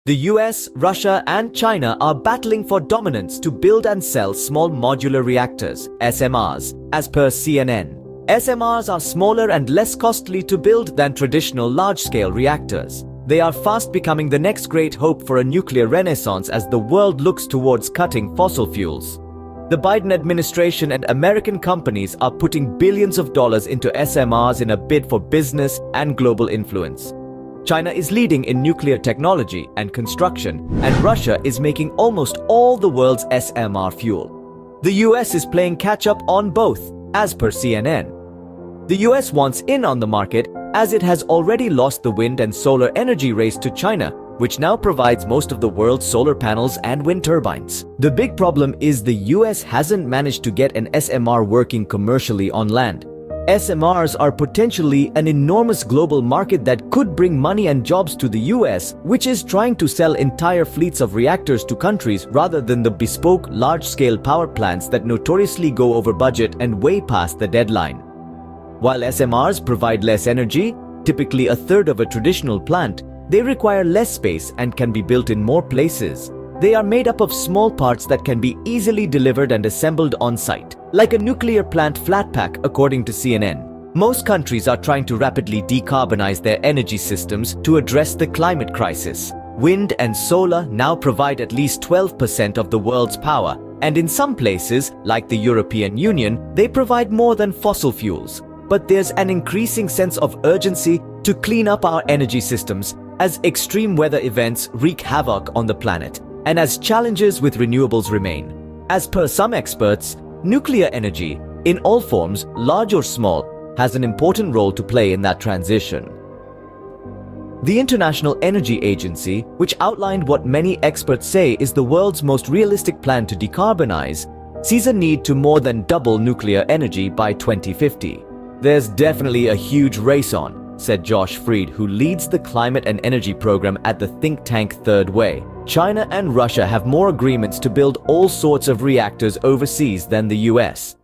The US, Russia, and China are battling for dominance to build and sell small modular reactors, SMRs, as per CNN. SMRs are smaller and less costly to build than traditional large-scale reactors. They are fast becoming the next great hope for a nuclear renaissance as the world looks towards cutting fossil fuels. The Biden administration and American companies are putting billions of dollars into SMRs in a bid for business and global influence. China is leading in nuclear technology and construction, and Russia is making almost all the world's SMR fuel. The US is playing catch-up on both, as per CNN. The US wants in on the market as it has already lost the wind and solar energy race to China, which now provides most of the world's solar panels and wind turbines. The big problem is the US hasn't managed to get an SMR working commercially on land. SMRs are potentially an enormous global market that could bring money and jobs to the US, which is trying to sell entire fleets of reactors to countries rather than the bespoke large-scale power plants that notoriously go over budget and way past the deadline. While SMRs provide less energy, typically a third of a traditional plant, they require less space and can be built in more places. They are made up of small parts that can be easily delivered and assembled on-site, like a nuclear plant flat pack, according to CNN. Most countries are trying to rapidly decarbonize their energy systems to address the climate crisis. Wind and solar now provide at least 12% of the world's power, and in some places, like the European Union, they provide more than fossil fuels. But there's an increasing sense of urgency to clean up our energy systems as extreme weather events wreak havoc on the planet, and as challenges with renewables remain. As per some experts, nuclear energy, in all forms, large or small, has an important role to play in that transition. The International Energy Agency, which outlined what many experts say is the world's most realistic plan to decarbonize, sees a need to more than double nuclear energy by 2050. There's definitely a huge race on, said Josh Freed, who leads the climate and energy program at the think tank Third Way. China and Russia have more agreements to build all sorts of reactors overseas than the US.